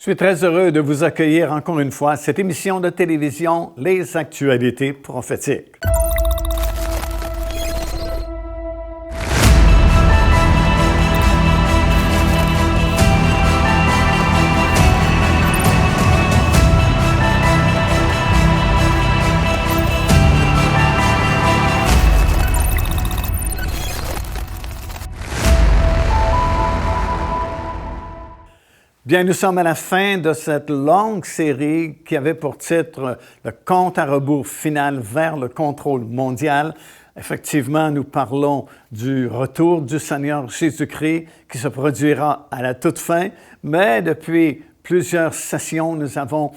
Je suis très heureux de vous accueillir encore une fois à cette émission de télévision, Les Actualités prophétiques. Bien, nous sommes à la fin de cette longue série qui avait pour titre « Le compte à rebours final vers le contrôle mondial ». Effectivement, nous parlons du retour du Seigneur Jésus-Christ qui se produira à la toute fin, mais depuis plusieurs sessions, nous avons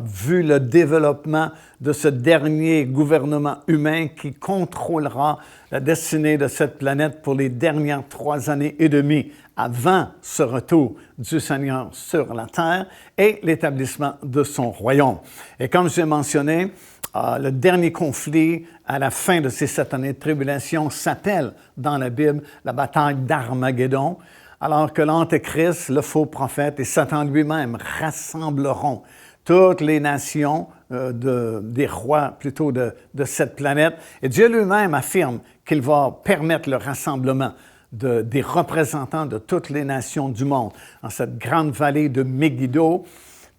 vu le développement de ce dernier gouvernement humain qui contrôlera la destinée de cette planète pour les dernières 3 années et demie avant ce retour du Seigneur sur la terre et l'établissement de son royaume. Et comme j'ai mentionné, le dernier conflit à la fin de ces 7 années de tribulation s'appelle dans la Bible la bataille d'Armageddon, alors que l'Antéchrist, le faux prophète et Satan lui-même rassembleront toutes les nations des rois plutôt de cette planète. Et Dieu lui-même affirme qu'il va permettre le rassemblement des représentants de toutes les nations du monde dans cette grande vallée de Megiddo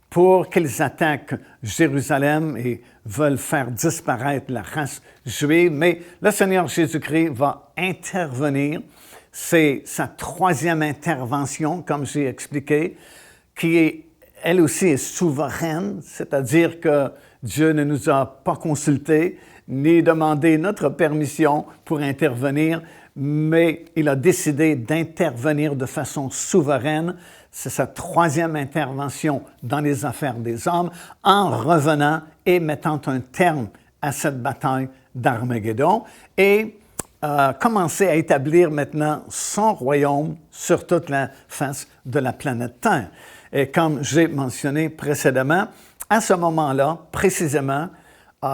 pour qu'ils attaquent Jérusalem et veulent faire disparaître la race juive. Mais le Seigneur Jésus-Christ va intervenir. C'est sa 3e intervention, comme j'ai expliqué, qui est, elle aussi, est souveraine, c'est-à-dire que Dieu ne nous a pas consultés ni demandé notre permission pour intervenir, mais il a décidé d'intervenir de façon souveraine. C'est sa 3e intervention dans les affaires des hommes en revenant et mettant un terme à cette bataille d'Armageddon et commencer à établir maintenant son royaume sur toute la face de la planète Terre. Et comme j'ai mentionné précédemment, à ce moment-là, précisément,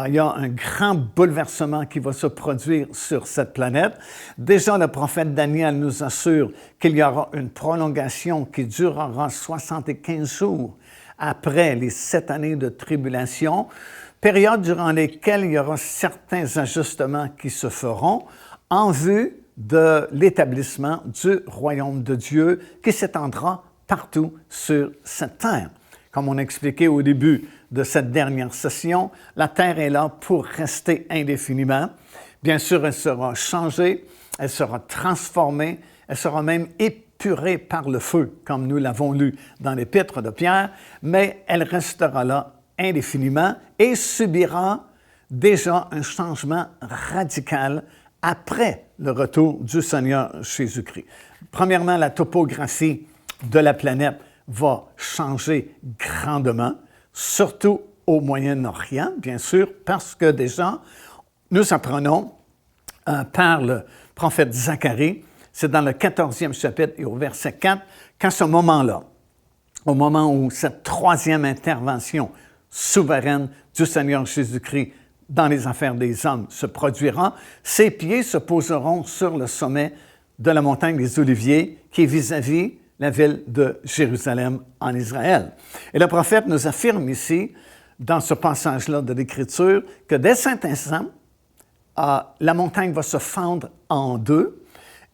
il y a un grand bouleversement qui va se produire sur cette planète. Déjà, le prophète Daniel nous assure qu'il y aura une prolongation qui durera 75 jours après les 7 années de tribulation, période durant lesquelles il y aura certains ajustements qui se feront en vue de l'établissement du royaume de Dieu qui s'étendra partout sur cette terre. Comme on a expliqué au début de cette dernière session, la terre est là pour rester indéfiniment. Bien sûr, elle sera changée, elle sera transformée, elle sera même épurée par le feu, comme nous l'avons lu dans l'Épître de Pierre, mais elle restera là indéfiniment et subira déjà un changement radical après le retour du Seigneur Jésus-Christ. Premièrement, la topographie de la planète va changer grandement, surtout au Moyen-Orient, bien sûr, parce que déjà, nous apprenons par le prophète Zacharie, c'est dans le 14e chapitre et au verset 4, qu'à ce moment-là, au moment où cette 3e intervention souveraine du Seigneur Jésus-Christ dans les affaires des hommes se produira, ses pieds se poseront sur le sommet de la montagne des Oliviers, qui est vis-à-vis la ville de Jérusalem en Israël. Et le prophète nous affirme ici, dans ce passage-là de l'Écriture, que dès cet instant, la montagne va se fendre en deux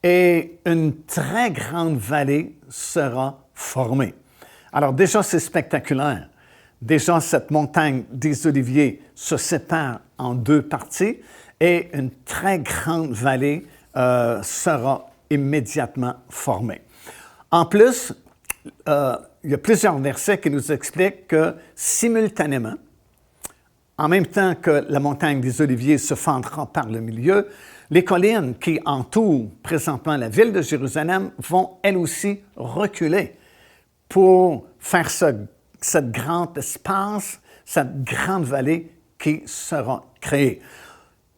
et une très grande vallée sera formée. Alors déjà, c'est spectaculaire. Déjà, cette montagne des Oliviers se sépare en 2 parties et une très grande vallée sera immédiatement formée. En plus, il y a plusieurs versets qui nous expliquent que simultanément, en même temps que la montagne des Oliviers se fendra par le milieu, les collines qui entourent présentement la ville de Jérusalem vont elles aussi reculer pour faire ce grand espace, cette grande vallée qui sera créée.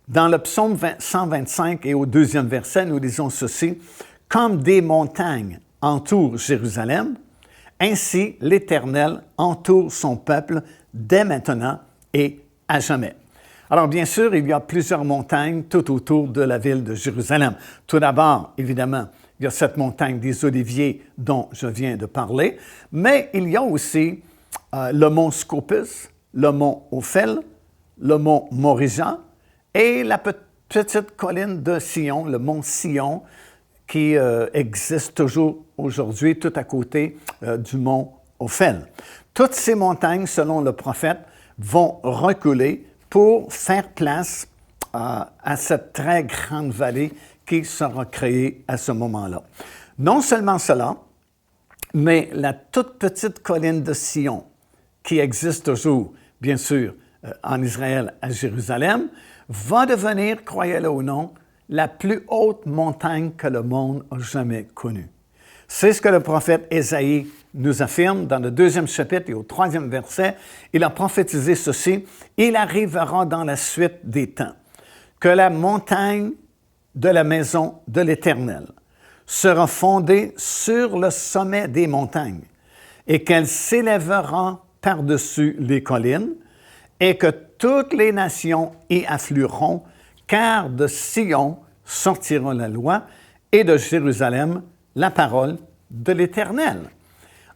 Dans le psaume 125 et au 2e verset, nous lisons ceci: « Comme des montagnes entourent Jérusalem, ainsi l'Éternel entoure son peuple dès maintenant et à jamais. » Alors, bien sûr, il y a plusieurs montagnes tout autour de la ville de Jérusalem. Tout d'abord, évidemment, il y a cette montagne des Oliviers dont je viens de parler, mais il y a aussi le mont Scopus, le mont Ophel, le mont Moriah et la petite colline de Sion, le mont Sion, qui existe toujours aujourd'hui tout à côté du mont Ophel. Toutes ces montagnes, selon le prophète, vont reculer pour faire place à cette très grande vallée qui sera créée à ce moment-là. Non seulement cela, mais la toute petite colline de Sion, qui existe toujours, bien sûr, en Israël, à Jérusalem, va devenir, croyez-le ou non, la plus haute montagne que le monde a jamais connue. C'est ce que le prophète Ésaïe nous affirme dans le 2e chapitre et au 3e verset. Il a prophétisé ceci: « Il arrivera dans la suite des temps que la montagne de la maison de l'Éternel sera fondée sur le sommet des montagnes et qu'elle s'élèvera par-dessus les collines et que toutes les nations y afflueront, car de Sion sortira la loi et de Jérusalem la parole de l'Éternel. »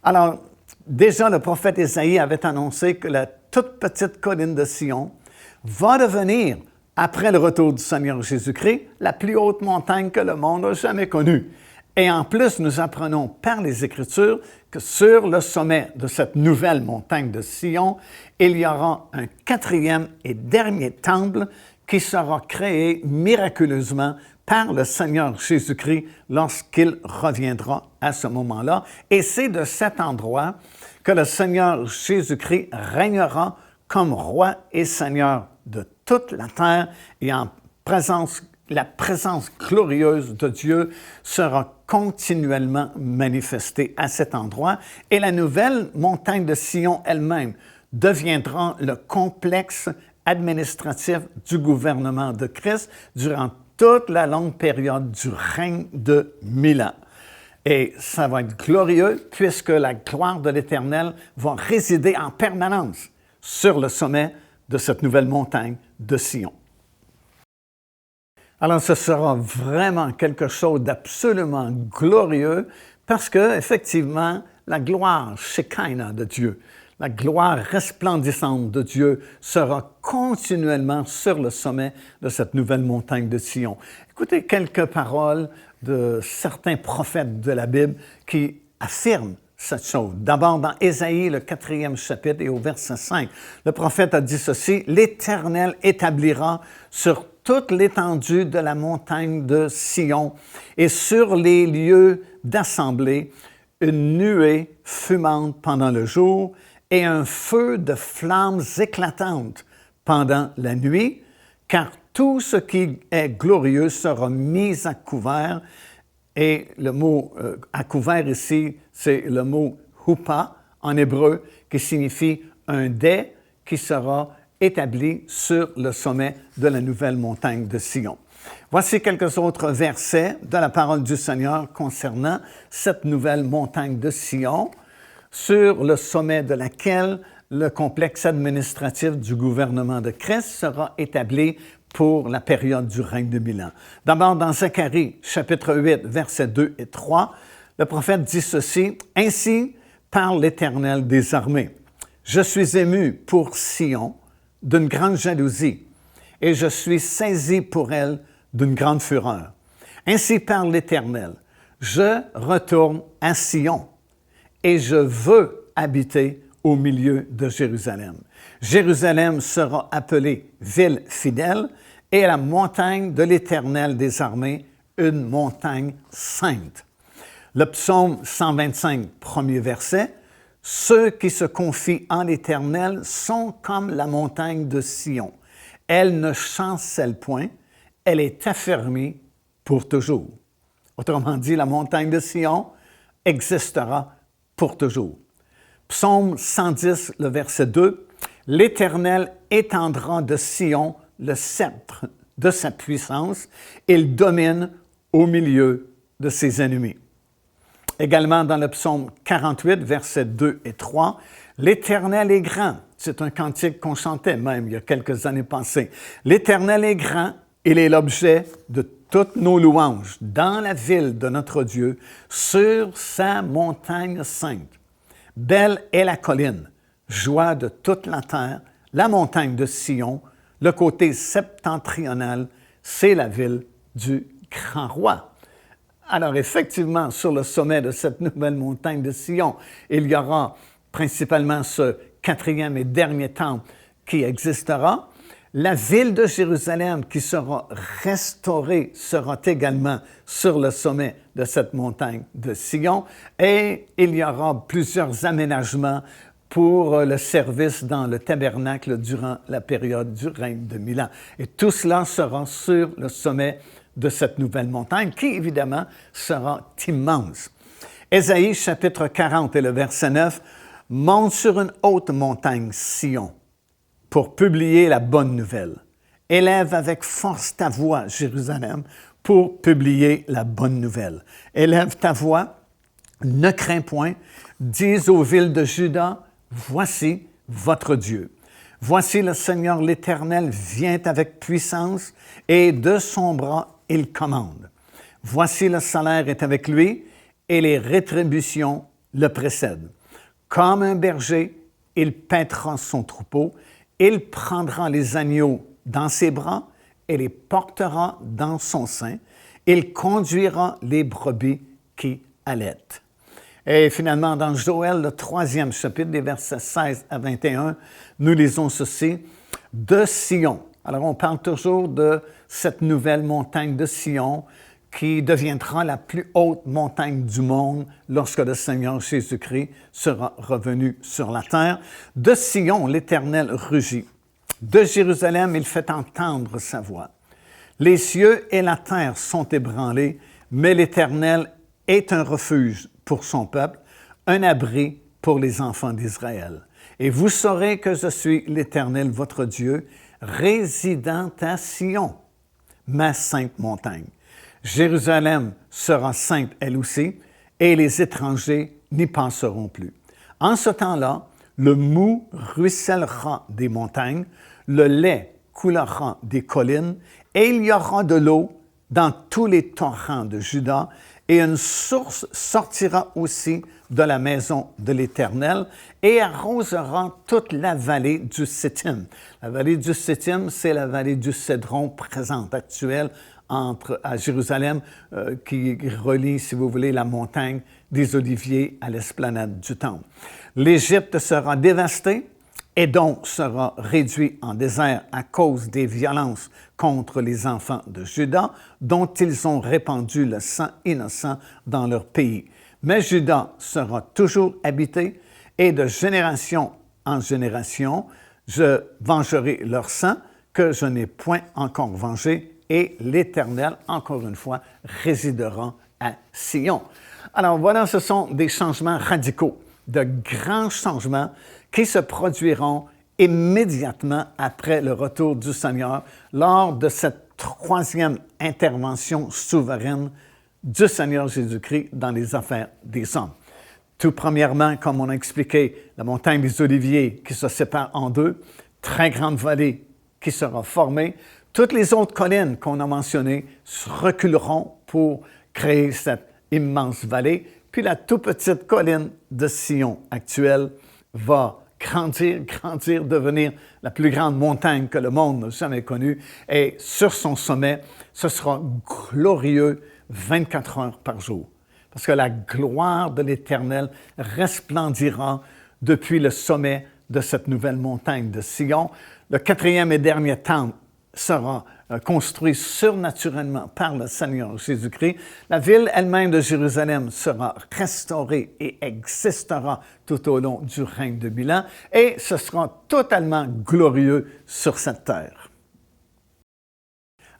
Alors, déjà, le prophète Ésaïe avait annoncé que la toute petite colline de Sion va devenir, après le retour du Seigneur Jésus-Christ, la plus haute montagne que le monde a jamais connue. Et en plus, nous apprenons par les Écritures que sur le sommet de cette nouvelle montagne de Sion, il y aura un 4e et dernier temple qui sera créé miraculeusement par le Seigneur Jésus-Christ lorsqu'il reviendra à ce moment-là. Et c'est de cet endroit que le Seigneur Jésus-Christ régnera comme roi et seigneur de toute la terre et la présence glorieuse de Dieu sera continuellement manifestée à cet endroit. Et la nouvelle montagne de Sion elle-même deviendra le complexe administratif du gouvernement de Christ durant toute la longue période du règne de 1000 ans. Et ça va être glorieux puisque la gloire de l'Éternel va résider en permanence sur le sommet de cette nouvelle montagne de Sion. Alors, ce sera vraiment quelque chose d'absolument glorieux parce que, effectivement, la gloire Shekinah de Dieu, la gloire resplendissante de Dieu sera continuellement sur le sommet de cette nouvelle montagne de Sion. Écoutez quelques paroles de certains prophètes de la Bible qui affirment cette chose. D'abord, dans Ésaïe, le 4e chapitre et au verset 5, le prophète a dit ceci: « L'Éternel établira sur toute l'étendue de la montagne de Sion et sur les lieux d'assemblée une nuée fumante pendant le jour et un feu de flammes éclatantes pendant la nuit, car tout ce qui est glorieux sera mis à couvert. » Et le mot à couvert ici, c'est le mot « huppah » en hébreu, qui signifie un dais qui sera établi sur le sommet de la nouvelle montagne de Sion. Voici quelques autres versets de la parole du Seigneur concernant cette nouvelle montagne de Sion, sur le sommet de laquelle le complexe administratif du gouvernement de Christ sera établi pour la période du règne de 1000 ans. D'abord, dans Zacharie, chapitre 8, versets 2 et 3, le prophète dit ceci: « Ainsi parle l'Éternel des armées. Je suis ému pour Sion d'une grande jalousie, et je suis saisi pour elle d'une grande fureur. Ainsi parle l'Éternel, je retourne à Sion, et je veux habiter au milieu de Jérusalem. Jérusalem sera appelée ville fidèle, et la montagne de l'Éternel des armées, une montagne sainte. » Le psaume 125, premier verset: « Ceux qui se confient en l'Éternel sont comme la montagne de Sion. Elle ne chancelle point, elle est affermie pour toujours. » Autrement dit, la montagne de Sion existera pour toujours. Psaume 110, le verset 2, « L'Éternel étendra de Sion le sceptre de sa puissance, il domine au milieu de ses ennemis. » Également dans le psaume 48, versets 2 et 3, « L'Éternel est grand. » C'est un cantique qu'on chantait même il y a quelques années passées. « L'Éternel est grand Il est l'objet de toutes nos louanges dans la ville de notre Dieu, sur sa montagne sainte. Belle est la colline, joie de toute la terre, la montagne de Sion, le côté septentrional, c'est la ville du grand roi. Alors effectivement, sur le sommet de cette nouvelle montagne de Sion, il y aura principalement ce quatrième et dernier temple qui existera. La ville de Jérusalem qui sera restaurée sera également sur le sommet de cette montagne de Sion et il y aura plusieurs aménagements pour le service dans le tabernacle durant la période du règne de Milan. Et tout cela sera sur le sommet de cette nouvelle montagne qui, évidemment, sera immense. Ésaïe, chapitre 40 et le verset 9, « Monte sur une haute montagne, Sion, pour publier la bonne nouvelle. Élève avec force ta voix, Jérusalem, pour publier la bonne nouvelle. Élève ta voix, ne crains point, dis aux villes de Juda, voici votre Dieu. Voici le Seigneur l'Éternel vient avec puissance et de son bras il commande. Voici le salaire est avec lui et les rétributions le précèdent. Comme un berger, il paîtra son troupeau. Il prendra les agneaux dans ses bras et les portera dans son sein. Il conduira les brebis qui allaitent. Et finalement, dans Joël, le 3e chapitre, des versets 16 à 21, nous lisons ceci, « De Sion ». Alors, on parle toujours de cette nouvelle montagne de Sion qui deviendra la plus haute montagne du monde lorsque le Seigneur Jésus-Christ sera revenu sur la terre. De Sion, l'Éternel rugit. De Jérusalem, il fait entendre sa voix. Les cieux et la terre sont ébranlés, mais l'Éternel est un refuge pour son peuple, un abri pour les enfants d'Israël. Et vous saurez que je suis l'Éternel, votre Dieu, résidant à Sion, ma sainte montagne. Jérusalem sera sainte elle aussi, et les étrangers n'y passeront plus. En ce temps-là, le mou ruissellera des montagnes, le lait coulera des collines, et il y aura de l'eau dans tous les torrents de Juda, et une source sortira aussi de la maison de l'Éternel et arrosera toute la vallée du Sittim. La vallée du Sittim, c'est la vallée du Cédron présente, actuelle, à Jérusalem, qui relie, si vous voulez, la montagne des Oliviers à l'esplanade du Temple. L'Égypte sera dévastée, Édom sera réduit en désert à cause des violences contre les enfants de Juda, dont ils ont répandu le sang innocent dans leur pays. Mais Juda sera toujours habité, et de génération en génération, je vengerai leur sang, que je n'ai point encore vengé, et l'Éternel, encore une fois, résidera à Sion. Alors voilà, ce sont des changements radicaux, de grands changements qui se produiront immédiatement après le retour du Seigneur lors de cette troisième intervention souveraine du Seigneur Jésus-Christ dans les affaires des hommes. Tout premièrement, comme on a expliqué, la montagne des Oliviers qui se sépare en deux, très grande vallée qui sera formée. Toutes les autres collines qu'on a mentionnées reculeront pour créer cette immense vallée. Puis la toute petite colline de Sion actuelle va grandir, devenir la plus grande montagne que le monde n'a jamais connue. Et sur son sommet, ce sera glorieux 24 heures par jour. Parce que la gloire de l'Éternel resplendira depuis le sommet de cette nouvelle montagne de Sion. Le quatrième et dernier temple sera construit surnaturellement par le Seigneur Jésus-Christ. La ville elle-même de Jérusalem sera restaurée et existera tout au long du règne de Milan, et ce sera totalement glorieux sur cette terre.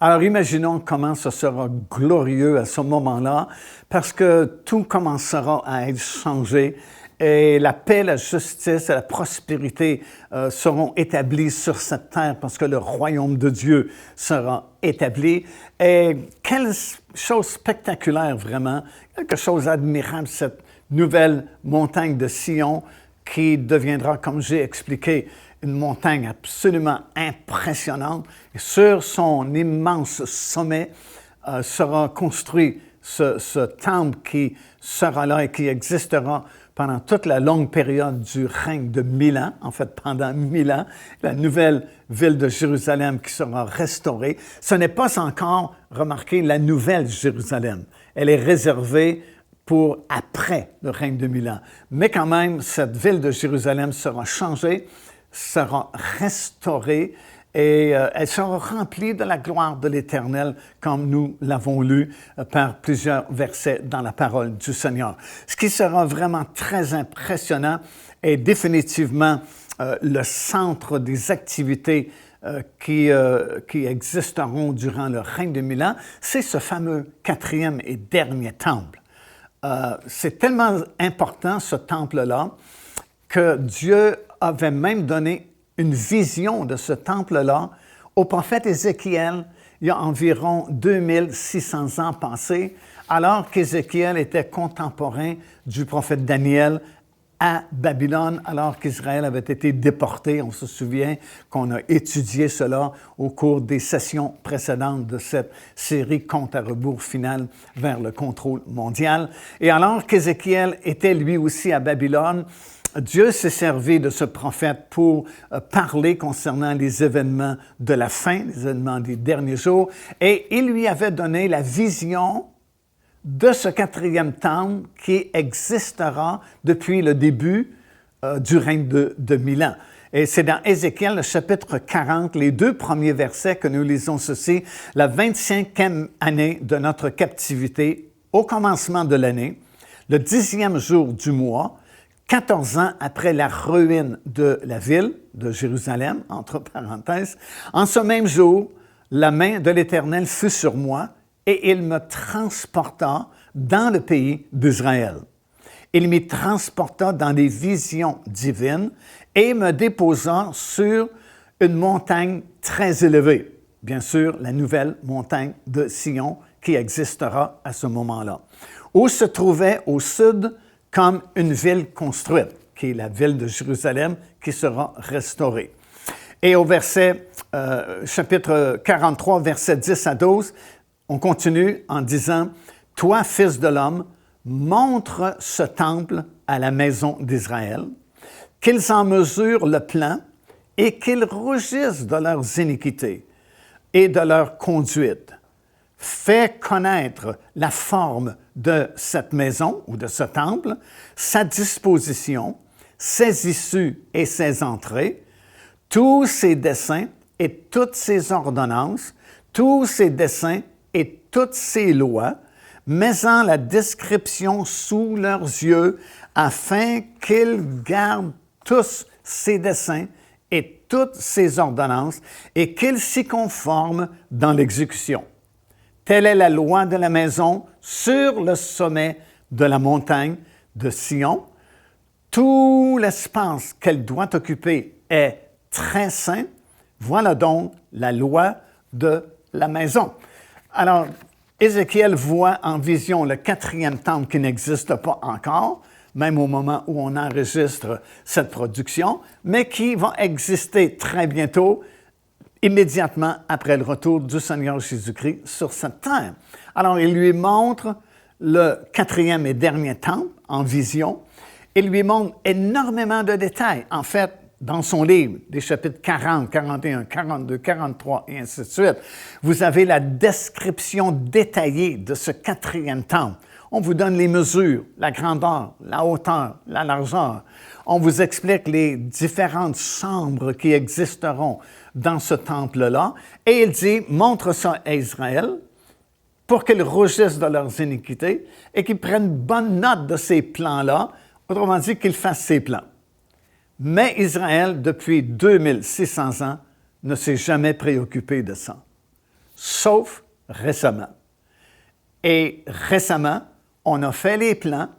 Alors imaginons comment ce sera glorieux à ce moment-là, parce que tout commencera à être changé. Et la paix, la justice et la prospérité seront établies sur cette terre parce que le royaume de Dieu sera établi. Et quelle chose spectaculaire vraiment, quelque chose d'admirable, cette nouvelle montagne de Sion qui deviendra, comme j'ai expliqué, une montagne absolument impressionnante. Et sur son immense sommet sera construit ce temple qui sera là et qui existera pendant toute la longue période du règne de 1000 ans, en fait pendant 1000 ans, la nouvelle ville de Jérusalem qui sera restaurée. Ce n'est pas encore, remarquez, la nouvelle Jérusalem. Elle est réservée pour après le règne de 1000 ans. Mais quand même, cette ville de Jérusalem sera changée, sera restaurée et elle sera remplie de la gloire de l'Éternel, comme nous l'avons lu par plusieurs versets dans la parole du Seigneur. Ce qui sera vraiment très impressionnant est définitivement le centre des activités qui existeront durant le règne de 1000 ans, c'est ce fameux 4e et dernier temple. C'est tellement important, ce temple-là, que Dieu avait même donné une vision de ce temple-là au prophète Ézéchiel il y a environ 2600 ans passés, alors qu'Ézéchiel était contemporain du prophète Daniel à Babylone, alors qu'Israël avait été déporté. On se souvient qu'on a étudié cela au cours des sessions précédentes de cette série Compte à rebours final vers le contrôle mondial. Et alors qu'Ézéchiel était lui aussi à Babylone, Dieu s'est servi de ce prophète pour parler concernant les événements de la fin, les événements des derniers jours, et il lui avait donné la vision de ce 4e temple qui existera depuis le début du règne de 1000 ans. Et c'est dans Ézéchiel, le chapitre 40, les 2 premiers versets que nous lisons ceci, la 25e année de notre captivité, au commencement de l'année, le 10e jour du mois, 14 ans après la ruine de la ville de Jérusalem, entre parenthèses, en ce même jour, la main de l'Éternel fut sur moi et il me transporta dans le pays d'Israël. Il m'y transporta dans des visions divines et me déposa sur une montagne très élevée, bien sûr, la nouvelle montagne de Sion qui existera à ce moment-là, où se trouvait au sud comme une ville construite, qui est la ville de Jérusalem, qui sera restaurée. Et au chapitre 43, versets 10 à 12, on continue en disant « Toi, fils de l'homme, montre ce temple à la maison d'Israël, qu'ils en mesurent le plan et qu'ils rougissent de leurs iniquités et de leur conduite. Fais connaître la forme de cette maison ou de ce temple, sa disposition, ses issues et ses entrées, tous ses desseins et toutes ses ordonnances, tous ses desseins et toutes ses lois, mets-en la description sous leurs yeux, afin qu'ils gardent tous ses desseins et toutes ses ordonnances, et qu'ils s'y conforment dans l'exécution. Telle est la loi de la maison sur le sommet de la montagne de Sion. Tout l'espace qu'elle doit occuper est très saint. Voilà donc la loi de la maison. » Alors, Ézéchiel voit en vision le 4e temple qui n'existe pas encore, même au moment où on enregistre cette production, mais qui va exister très bientôt, immédiatement après le retour du Seigneur Jésus-Christ sur cette terre. Alors, il lui montre le 4e et dernier temple en vision. Il lui montre énormément de détails. En fait, dans son livre, des chapitres 40, 41, 42, 43 et ainsi de suite, vous avez la description détaillée de ce 4e temple. On vous donne les mesures, la grandeur, la hauteur, la largeur. On vous explique les différentes chambres qui existeront dans ce temple-là. Et il dit, montre ça à Israël pour qu'ils rougissent de leurs iniquités et qu'ils prennent bonne note de ces plans-là, autrement dit, qu'ils fassent ces plans. Mais Israël, depuis 2600 ans, ne s'est jamais préoccupé de ça, sauf récemment. Et récemment, on a fait les plans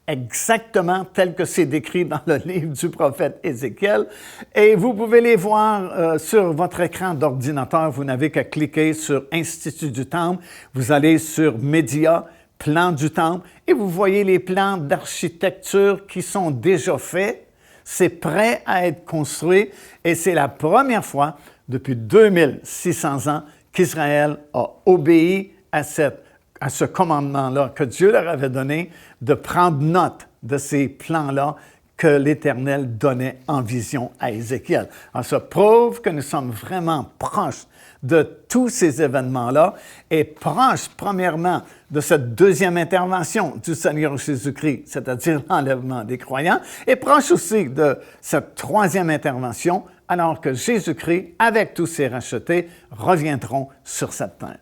exactement tels que c'est décrit dans le livre du prophète Ézéchiel. Et vous pouvez les voir sur votre écran d'ordinateur. Vous n'avez qu'à cliquer sur Institut du Temple. Vous allez sur Médias, Plan du Temple, et vous voyez les plans d'architecture qui sont déjà faits. C'est prêt à être construit et c'est la première fois depuis 2600 ans qu'Israël a obéi à ce commandement-là que Dieu leur avait donné de prendre note de ces plans-là que l'Éternel donnait en vision à Ézéchiel. Alors, ça prouve que nous sommes vraiment proches de tous ces événements-là et proches, premièrement, de cette deuxième intervention du Seigneur Jésus-Christ, c'est-à-dire l'enlèvement des croyants, et proches aussi de cette troisième intervention, alors que Jésus-Christ, avec tous ses rachetés, reviendront sur cette terre.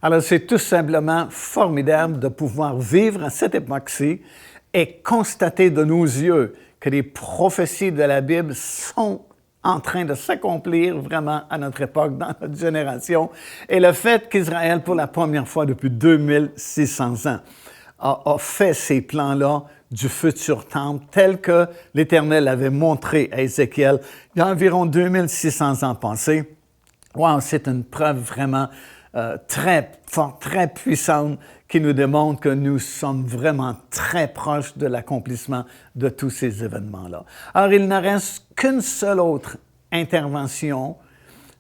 Alors, c'est tout simplement formidable de pouvoir vivre à cette époque-ci et constater de nos yeux que les prophéties de la Bible sont en train de s'accomplir vraiment à notre époque, dans notre génération. Et le fait qu'Israël, pour la première fois depuis 2600 ans, a fait ces plans-là du futur temple, tel que l'Éternel avait montré à Ézéchiel il y a environ 2600 ans passés. Wow, c'est une preuve vraiment très forte, très puissante, qui nous démontre que nous sommes vraiment très proches de l'accomplissement de tous ces événements-là. Alors, il ne reste qu'une seule autre intervention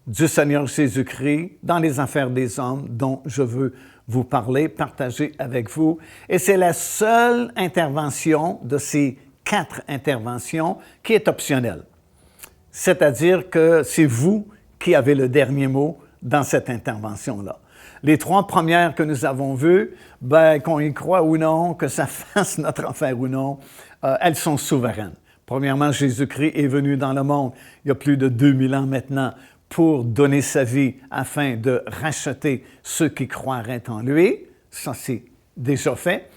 du Seigneur Jésus-Christ dans les affaires des hommes dont je veux vous parler, partager avec vous. Et c'est la seule intervention de ces 4 interventions qui est optionnelle. C'est-à-dire que c'est vous qui avez le dernier mot dans cette intervention-là. Les 3 premières que nous avons vues, qu'on y croit ou non, que ça fasse notre affaire ou non, elles sont souveraines. Premièrement, Jésus-Christ est venu dans le monde il y a plus de 2000 ans maintenant pour donner sa vie afin de racheter ceux qui croiraient en lui. Ça, c'est déjà fait.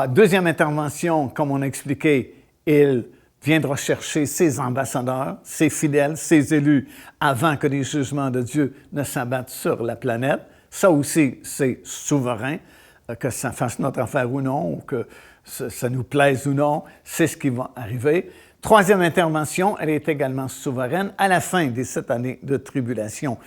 Deuxième intervention, comme on a expliqué, il viendra chercher ses ambassadeurs, ses fidèles, ses élus, avant que les jugements de Dieu ne s'abattent sur la planète. Ça aussi, c'est souverain, que ça fasse notre affaire ou non, ou que ça nous plaise ou non, c'est ce qui va arriver. Troisième intervention, elle est également souveraine. À la fin des 7 années de tribulation,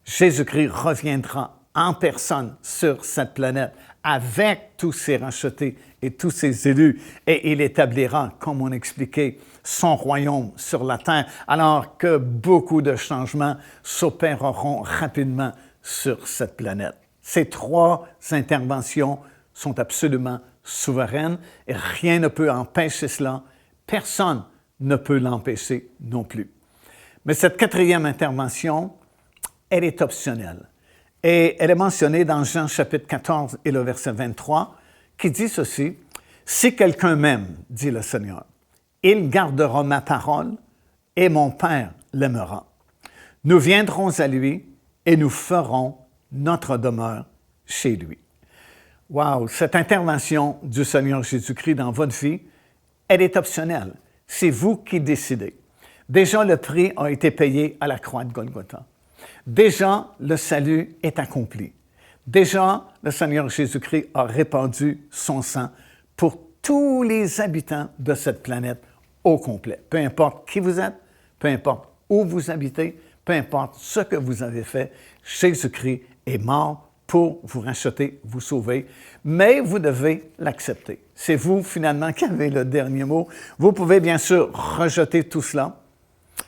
Jésus-Christ reviendra en personne sur cette planète avec tous ses rachetés et tous ses élus, et il établira, comme on expliquait, son royaume sur la terre, alors que beaucoup de changements s'opéreront rapidement sur cette planète. Ces 3 interventions sont absolument souveraines et rien ne peut empêcher cela. Personne ne peut l'empêcher non plus. Mais cette 4e intervention, elle est optionnelle. Et elle est mentionnée dans Jean chapitre 14 et le verset 23, qui dit ceci: « Si quelqu'un m'aime, dit le Seigneur, il gardera ma parole et mon Père l'aimera. Nous viendrons à lui et nous ferons notre demeure chez lui. » Wow! Cette intervention du Seigneur Jésus-Christ dans votre vie, elle est optionnelle. C'est vous qui décidez. Déjà, le prix a été payé à la croix de Golgotha. Déjà, le salut est accompli. Déjà, le Seigneur Jésus-Christ a répandu son sang pour tous les habitants de cette planète au complet. Peu importe qui vous êtes, peu importe où vous habitez, peu importe ce que vous avez fait, Jésus-Christ est mort pour vous racheter, vous sauver, mais vous devez l'accepter. C'est vous, finalement, qui avez le dernier mot. Vous pouvez bien sûr rejeter tout cela,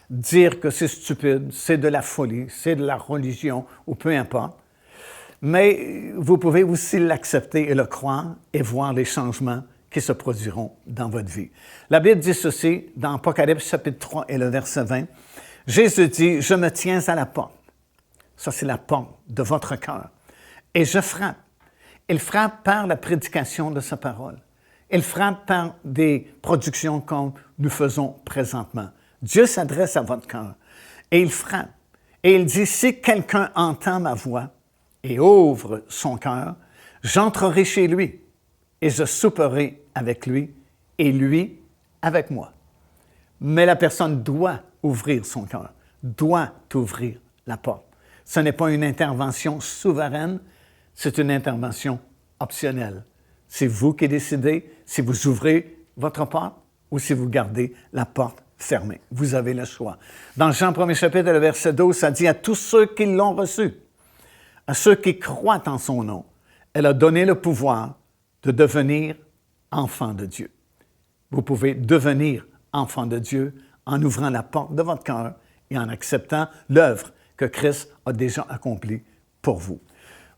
dire que c'est stupide, c'est de la folie, c'est de la religion, ou peu importe, mais vous pouvez aussi l'accepter et le croire et voir les changements qui se produiront dans votre vie. La Bible dit ceci dans Apocalypse chapitre 3 et le verset 20. Jésus dit, « Je me tiens à la porte. » Ça, c'est la porte de votre cœur. « Et je frappe. » Il frappe par la prédication de sa parole. Il frappe par des productions comme nous faisons présentement. Dieu s'adresse à votre cœur et il frappe. Et il dit, « Si quelqu'un entend ma voix et ouvre son cœur, j'entrerai chez lui et je souperai avec lui et lui avec moi. » Mais la personne doit ouvrir son cœur, doit ouvrir la porte. Ce n'est pas une intervention souveraine, c'est une intervention optionnelle. C'est vous qui décidez si vous ouvrez votre porte ou si vous gardez la porte fermée. Vous avez le choix. Dans Jean 1er chapitre, le verset 12, ça dit « À tous ceux qui l'ont reçu, à ceux qui croient en son nom, elle a donné le pouvoir de devenir enfants de Dieu. » Vous pouvez devenir enfant de Dieu en ouvrant la porte de votre cœur et en acceptant l'œuvre que Christ a déjà accomplie pour vous.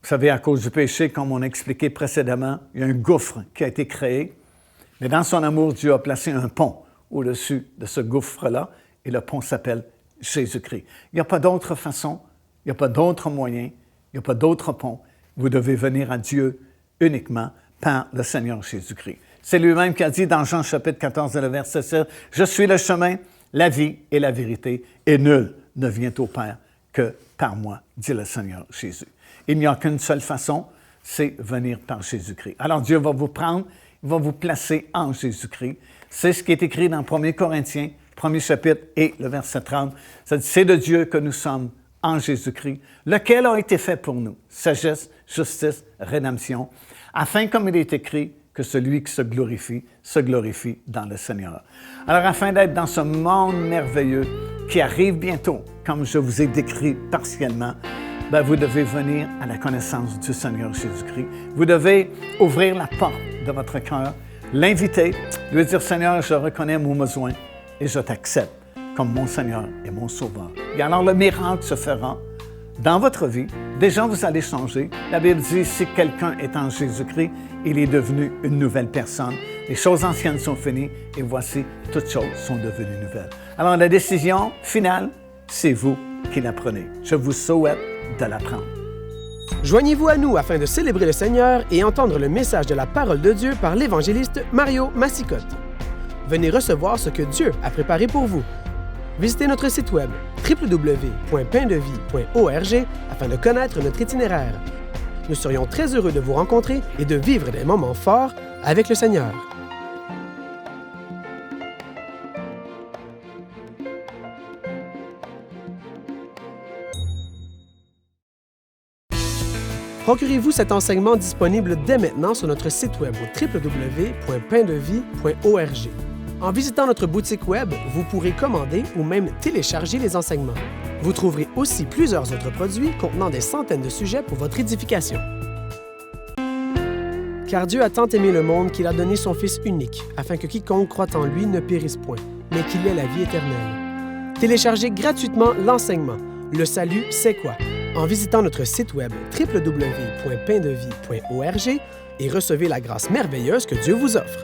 Vous savez, à cause du péché, comme on a expliqué précédemment, il y a un gouffre qui a été créé, mais dans son amour, Dieu a placé un pont au-dessus de ce gouffre-là, et le pont s'appelle Jésus-Christ. Il n'y a pas d'autre façon, il n'y a pas d'autre moyen, il n'y a pas d'autre pont. Vous devez venir à Dieu uniquement par le Seigneur Jésus-Christ. C'est lui-même qui a dit dans Jean chapitre 14, le verset 7, « Je suis le chemin, la vie et la vérité, et nul ne vient au Père que par moi, dit le Seigneur Jésus. » Il n'y a qu'une seule façon, c'est venir par Jésus-Christ. Alors Dieu va vous prendre, il va vous placer en Jésus-Christ. C'est ce qui est écrit dans 1 Corinthiens, 1er chapitre et le verset 30. Ça dit, c'est de Dieu que nous sommes en Jésus-Christ, lequel a été fait pour nous, sagesse, justice, rédemption, afin, comme il est écrit, que celui qui se glorifie dans le Seigneur. Alors, afin d'être dans ce monde merveilleux qui arrive bientôt, comme je vous ai décrit partiellement, vous devez venir à la connaissance du Seigneur Jésus-Christ. Vous devez ouvrir la porte de votre cœur, l'inviter, lui dire, « Seigneur, je reconnais mon besoin et je t'accepte comme mon Seigneur et mon Sauveur. » Et alors, le miracle se fera dans votre vie. Déjà, vous allez changer. La Bible dit, si quelqu'un est en Jésus-Christ, il est devenu une nouvelle personne. Les choses anciennes sont finies et voici, toutes choses sont devenues nouvelles. Alors, la décision finale, c'est vous qui la prenez. Je vous souhaite de la prendre. Joignez-vous à nous afin de célébrer le Seigneur et entendre le message de la parole de Dieu par l'évangéliste Mario Massicotte. Venez recevoir ce que Dieu a préparé pour vous. Visitez notre site web www.paindevie.org afin de connaître notre itinéraire. Nous serions très heureux de vous rencontrer et de vivre des moments forts avec le Seigneur. Procurez-vous cet enseignement disponible dès maintenant sur notre site web au www.paindevie.org. En visitant notre boutique web, vous pourrez commander ou même télécharger les enseignements. Vous trouverez aussi plusieurs autres produits contenant des centaines de sujets pour votre édification. Car Dieu a tant aimé le monde qu'il a donné son Fils unique, afin que quiconque croit en lui ne périsse point, mais qu'il ait la vie éternelle. Téléchargez gratuitement l'enseignement « Le salut, c'est quoi ?» en visitant notre site web www.paindevie.org et recevez la grâce merveilleuse que Dieu vous offre.